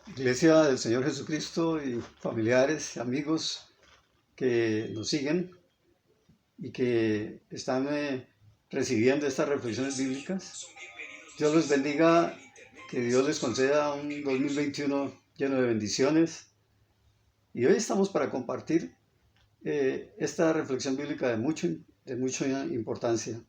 Iglesia del Señor Jesucristo y familiares, amigos que nos siguen y que están recibiendo estas reflexiones bíblicas. Dios les bendiga, que Dios les conceda un 2021 lleno de bendiciones. Y hoy estamos para compartir esta reflexión bíblica de mucha importancia,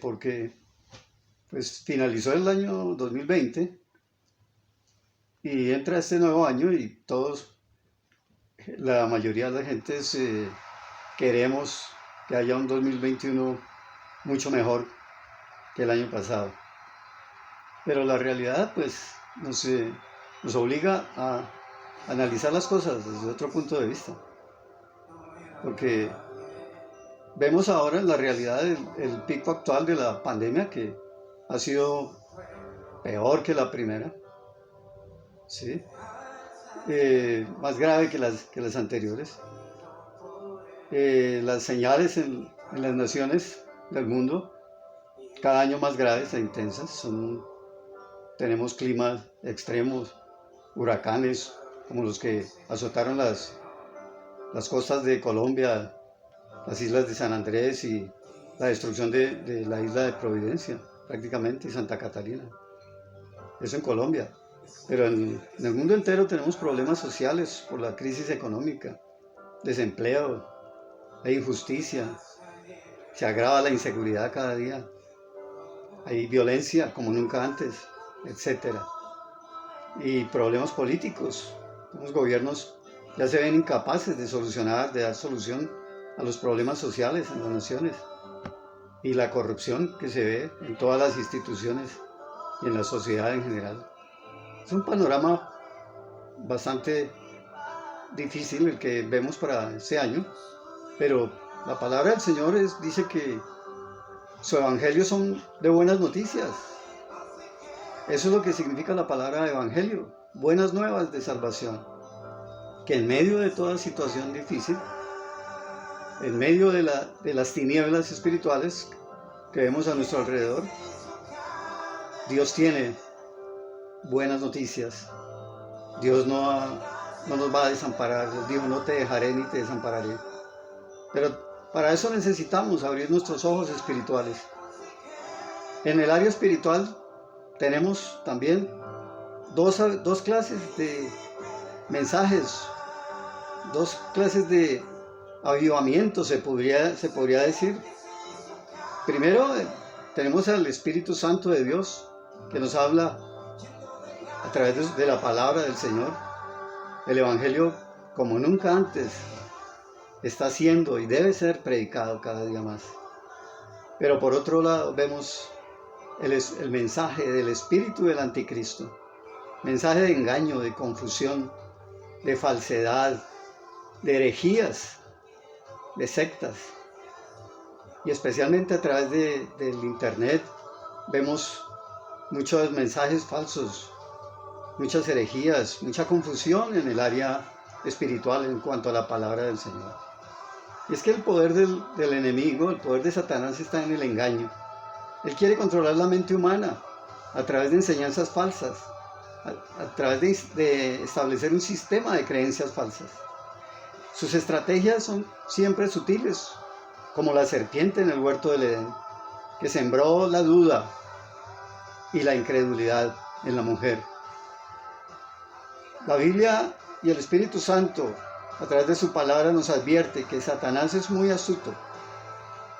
porque pues finalizó el año 2020 y entra este nuevo año y la mayoría de la gente queremos que haya un 2021 mucho mejor que el año pasado. Pero la realidad pues nos obliga a analizar las cosas desde otro punto de vista. Porque vemos ahora en la realidad el pico actual de la pandemia, que ha sido peor que la primera, ¿sí? Más grave que las anteriores. Las señales en las naciones del mundo cada año más graves e intensas. Tenemos climas extremos, huracanes como los que azotaron las costas de Colombia, las islas de San Andrés y la destrucción de la isla de Providencia, prácticamente, y Santa Catalina. Eso en Colombia. Pero en el mundo entero tenemos problemas sociales por la crisis económica, desempleo, hay injusticia, se agrava la inseguridad cada día, hay violencia como nunca antes, etcétera. Y problemas políticos. Los gobiernos ya se ven incapaces de dar solución a los problemas sociales en las naciones. Y la corrupción que se ve en todas las instituciones y en la sociedad en general. Es un panorama bastante difícil el que vemos para este año, pero la palabra del Señor dice que su evangelio son de buenas noticias. Eso es lo que significa la palabra evangelio, buenas nuevas de salvación. Que en medio de toda situación difícil, en medio de las tinieblas espirituales que vemos a nuestro alrededor, Dios tiene buenas noticias. Dios no nos va a desamparar. Dios dijo, no te dejaré ni te desampararé. Pero para eso necesitamos abrir nuestros ojos espirituales. En el área espiritual tenemos también dos clases de mensajes, dos clases de avivamiento, se podría decir. Primero, tenemos al Espíritu Santo de Dios, que nos habla a través de la palabra del Señor. El Evangelio, como nunca antes, está siendo y debe ser predicado cada día más. Pero por otro lado vemos el mensaje del espíritu del anticristo, mensaje de engaño, de confusión, de falsedad, de herejías, de sectas. Y especialmente a través del internet vemos muchos mensajes falsos, muchas herejías, mucha confusión en el área espiritual en cuanto a la palabra del Señor. Y es que el poder del enemigo, el poder de Satanás está en el engaño. Él quiere controlar la mente humana a través de enseñanzas falsas, a través de establecer un sistema de creencias falsas. Sus estrategias son siempre sutiles, como la serpiente en el huerto del Edén, que sembró la duda y la incredulidad en la mujer. La Biblia y el Espíritu Santo, a través de su palabra, nos advierte que Satanás es muy astuto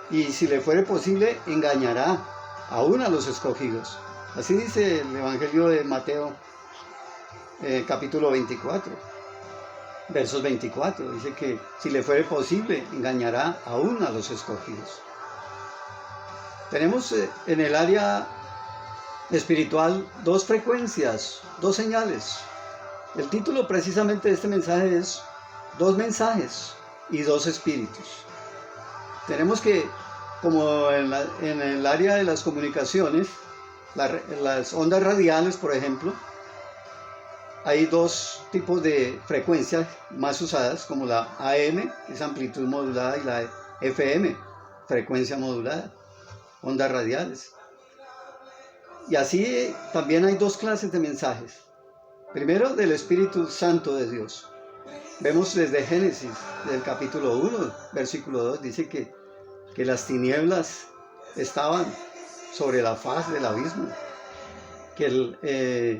y si le fuere posible engañará aún a los escogidos. Así dice el Evangelio de Mateo, capítulo 24, versos 24. Dice que si le fuere posible engañará aún a los escogidos. Tenemos en el área espiritual dos frecuencias, dos señales. El título precisamente de este mensaje es Dos mensajes y dos espíritus. Tenemos que, como en el área de las comunicaciones, las ondas radiales, por ejemplo, hay dos tipos de frecuencias más usadas, como la AM, que es amplitud modulada, y la FM, frecuencia modulada, ondas radiales. Y así también hay dos clases de mensajes. Primero, del Espíritu Santo de Dios. Vemos desde Génesis, del capítulo 1, versículo 2, dice que las tinieblas estaban sobre la faz del abismo, que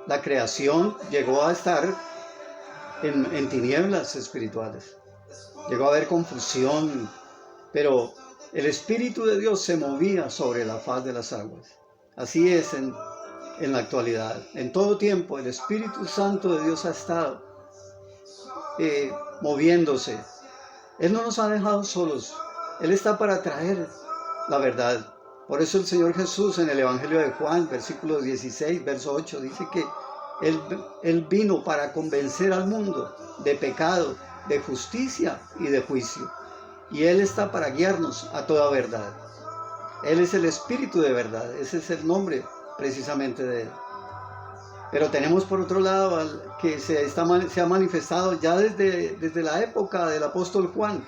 la creación llegó a estar en tinieblas espirituales. Llegó a haber confusión, pero el Espíritu de Dios se movía sobre la faz de las aguas. Así es en la actualidad. En todo tiempo el Espíritu Santo de Dios ha estado moviéndose. Él no nos ha dejado solos. Él está para traer la verdad. Por eso el Señor Jesús en el Evangelio de Juan, versículo 16, verso 8, dice que Él vino para convencer al mundo de pecado, de justicia y de juicio. Y Él está para guiarnos a toda verdad. Él es el Espíritu de verdad. Ese es el nombre precisamente de Él. Pero tenemos por otro lado que se ha manifestado ya desde la época del apóstol Juan.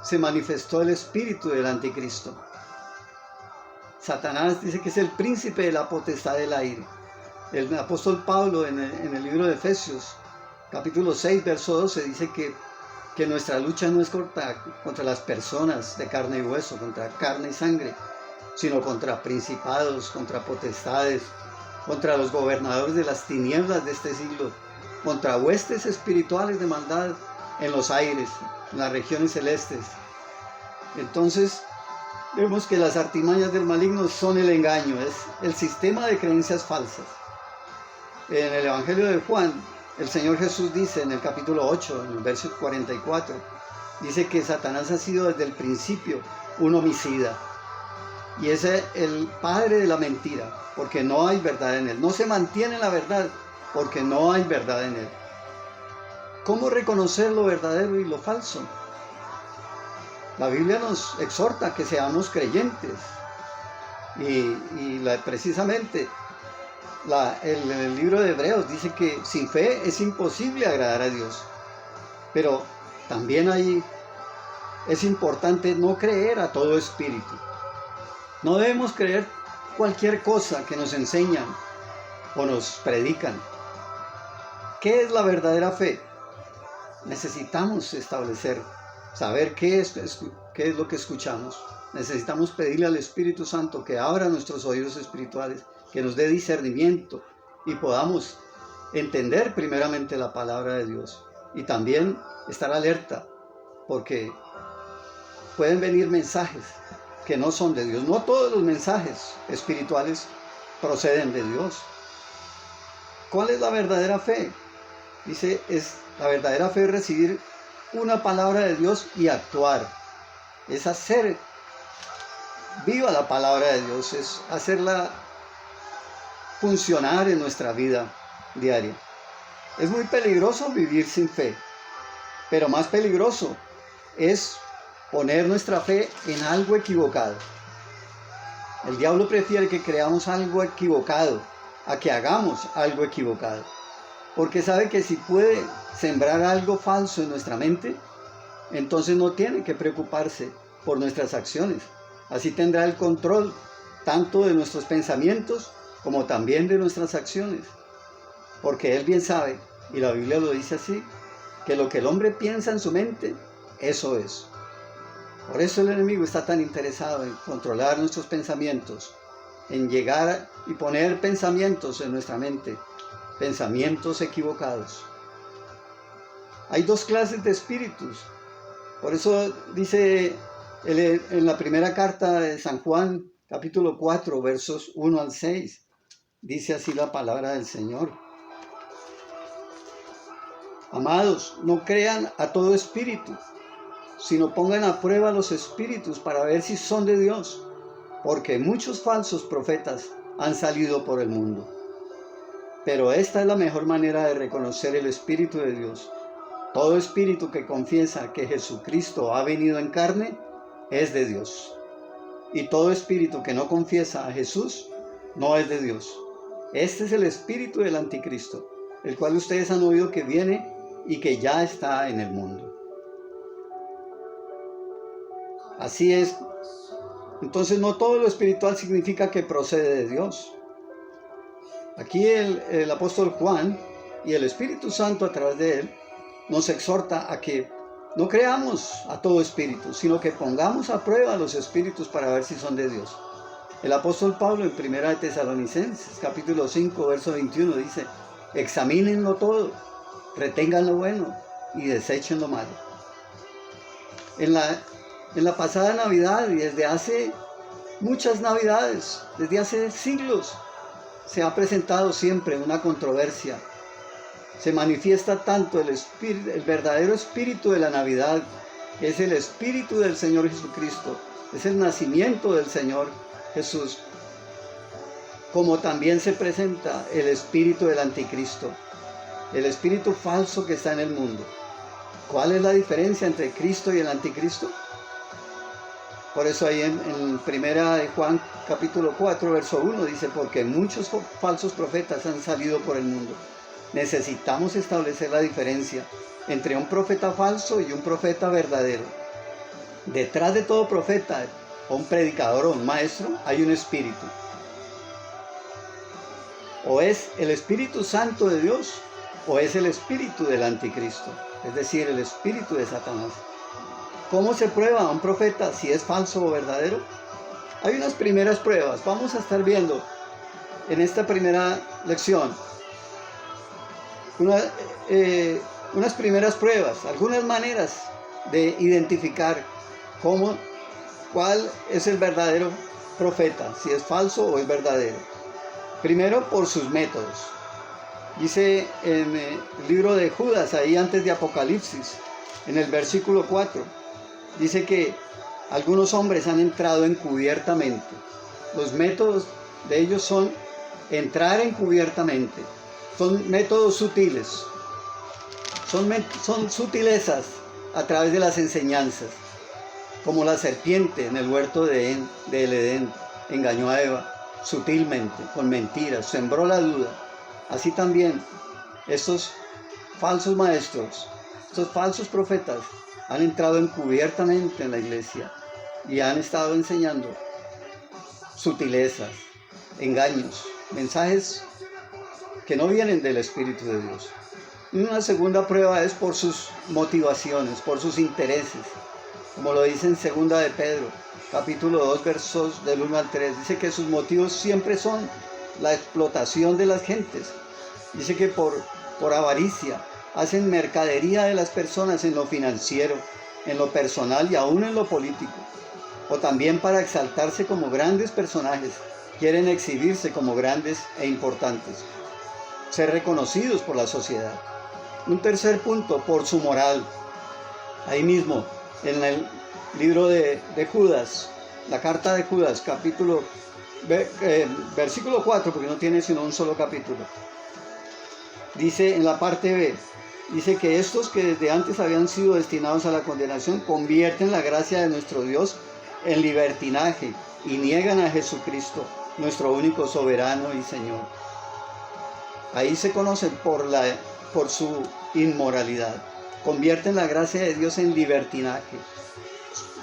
Se manifestó el espíritu del anticristo. Satanás dice que es el príncipe de la potestad del aire. El apóstol Pablo en el libro de Efesios, capítulo 6, verso 12, dice que nuestra lucha no es contra las personas de carne y hueso, contra carne y sangre, sino contra principados, contra potestades, contra los gobernadores de las tinieblas de este siglo, contra huestes espirituales de maldad en los aires, en las regiones celestes. Entonces, vemos que las artimañas del maligno son el engaño, es el sistema de creencias falsas. En el Evangelio de Juan, el Señor Jesús dice en el capítulo 8, en el verso 44, dice que Satanás ha sido desde el principio un homicida. Y es el padre de la mentira, porque no hay verdad en él. No se mantiene la verdad, porque no hay verdad en él. ¿Cómo reconocer lo verdadero y lo falso? La Biblia nos exhorta a que seamos creyentes. Precisamente el libro de Hebreos dice que sin fe es imposible agradar a Dios. Pero también es importante no creer a todo espíritu. No debemos creer cualquier cosa que nos enseñan o nos predican. ¿Qué es la verdadera fe? Necesitamos saber qué es lo que escuchamos. Necesitamos pedirle al Espíritu Santo que abra nuestros oídos espirituales, que nos dé discernimiento y podamos entender primeramente la palabra de Dios. Y también estar alerta, porque pueden venir mensajes que no son de Dios. No todos los mensajes espirituales proceden de Dios. ¿Cuál es la verdadera fe? Dice, la verdadera fe es recibir una palabra de Dios y actuar. Es hacer viva la palabra de Dios, es hacerla funcionar en nuestra vida diaria. Es muy peligroso vivir sin fe, pero más peligroso es poner nuestra fe en algo equivocado. El diablo prefiere que creamos algo equivocado a que hagamos algo equivocado, porque sabe que si puede sembrar algo falso en nuestra mente, entonces no tiene que preocuparse por nuestras acciones. Así tendrá el control tanto de nuestros pensamientos como también de nuestras acciones, porque él bien sabe, y la Biblia lo dice así, que lo que el hombre piensa en su mente, eso es. Por eso el enemigo está tan interesado en controlar nuestros pensamientos, en llegar y poner pensamientos en nuestra mente, pensamientos equivocados. Hay dos clases de espíritus. Por eso dice en la primera carta de San Juan, capítulo 4, versos 1 al 6, dice así la palabra del Señor. Amados, no crean a todo espíritu, sino pongan a prueba los espíritus para ver si son de Dios, porque muchos falsos profetas han salido por el mundo. Pero esta es la mejor manera de reconocer el Espíritu de Dios. Todo espíritu que confiesa que Jesucristo ha venido en carne es de Dios. Y todo espíritu que no confiesa a Jesús no es de Dios. Este es el espíritu del anticristo, el cual ustedes han oído que viene y que ya está en el mundo. Así es. Entonces no todo lo espiritual significa que procede de Dios. Aquí el apóstol Juan y el Espíritu Santo a través de él nos exhorta a que no creamos a todo espíritu, sino que pongamos a prueba los espíritus para ver si son de Dios. El apóstol Pablo en 1 de Tesalonicenses, capítulo 5, verso 21 dice: examínenlo todo, retengan lo bueno y desechen lo malo. En la pasada Navidad y desde hace muchas Navidades, desde hace siglos, se ha presentado siempre una controversia. Se manifiesta tanto el verdadero espíritu de la Navidad, que es el espíritu del Señor Jesucristo, es el nacimiento del Señor Jesús, como también se presenta el espíritu del anticristo, el espíritu falso que está en el mundo. ¿Cuál es la diferencia entre Cristo y el anticristo? Por eso ahí en primera de Juan capítulo 4 verso 1 dice: porque muchos falsos profetas han salido por el mundo. Necesitamos establecer la diferencia entre un profeta falso y un profeta verdadero. Detrás de todo profeta, o un predicador o un maestro, hay un espíritu. O es el Espíritu Santo de Dios, o es el espíritu del anticristo, es decir, el espíritu de Satanás. ¿Cómo se prueba a un profeta si es falso o verdadero? Hay unas primeras pruebas. Vamos a estar viendo en esta primera lección unas primeras pruebas, algunas maneras de identificar cuál es el verdadero profeta, si es falso o es verdadero. Primero, por sus métodos. Dice en el libro de Judas, ahí antes de Apocalipsis, en el versículo 4, dice que algunos hombres han entrado encubiertamente. Los métodos de ellos son entrar encubiertamente. Son métodos sutiles. Son sutilezas a través de las enseñanzas. Como la serpiente en el huerto del Edén engañó a Eva sutilmente, con mentiras, sembró la duda. Así también estos falsos maestros, estos falsos profetas han entrado encubiertamente en la iglesia y han estado enseñando sutilezas, engaños, mensajes que no vienen del Espíritu de Dios. Y una segunda prueba es por sus motivaciones, por sus intereses, como lo dice en 2 de Pedro, capítulo 2, versos del 1 al 3. Dice que sus motivos siempre son la explotación de las gentes. Dice que por avaricia hacen mercadería de las personas en lo financiero, en lo personal y aún en lo político. O también para exaltarse como grandes personajes, quieren exhibirse como grandes e importantes, ser reconocidos por la sociedad. Un tercer punto, por su moral. Ahí mismo, en el libro de Judas, la carta de Judas, versículo 4, porque no tiene sino un solo capítulo. Dice en la parte B, dice que estos que desde antes habían sido destinados a la condenación convierten la gracia de nuestro Dios en libertinaje y niegan a Jesucristo, nuestro único soberano y Señor. Ahí se conocen por su inmoralidad. Convierten la gracia de Dios en libertinaje.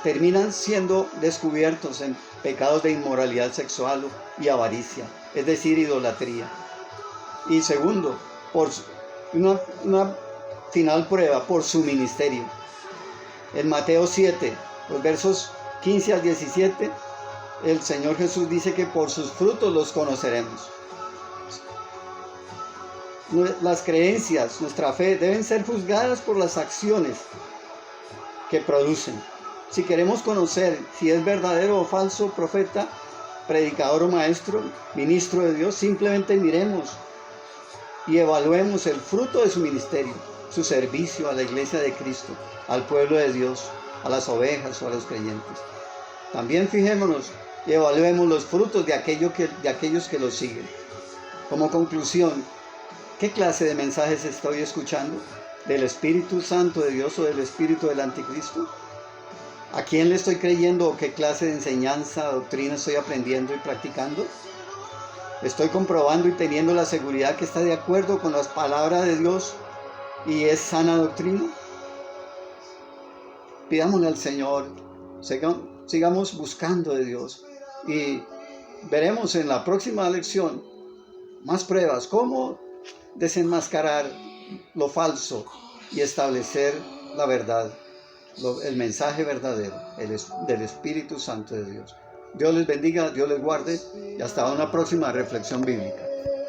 Terminan siendo descubiertos en pecados de inmoralidad sexual y avaricia, es decir, idolatría. Y segundo, por una final prueba, por su ministerio. En Mateo 7, los versos 15 al 17, el Señor Jesús dice que por sus frutos los conoceremos. Las creencias, nuestra fe, deben ser juzgadas por las acciones que producen. Si queremos conocer si es verdadero o falso profeta, predicador o maestro, ministro de Dios, simplemente miremos y evaluemos el fruto de su ministerio, su servicio a la iglesia de Cristo, al pueblo de Dios, a las ovejas o a los creyentes. También fijémonos y evaluemos los frutos de aquellos que los siguen. Como conclusión, ¿qué clase de mensajes estoy escuchando? ¿Del Espíritu Santo de Dios o del Espíritu del Anticristo? ¿A quién le estoy creyendo o qué clase de enseñanza, doctrina estoy aprendiendo y practicando? ¿Estoy comprobando y teniendo la seguridad que está de acuerdo con las palabras de Dios y es sana doctrina? Pidámosle al Señor, sigamos buscando de Dios y veremos en la próxima lección más pruebas, cómo desenmascarar lo falso y establecer la verdad, el mensaje verdadero del Espíritu Santo de Dios. Dios les bendiga, Dios les guarde y hasta una próxima reflexión bíblica.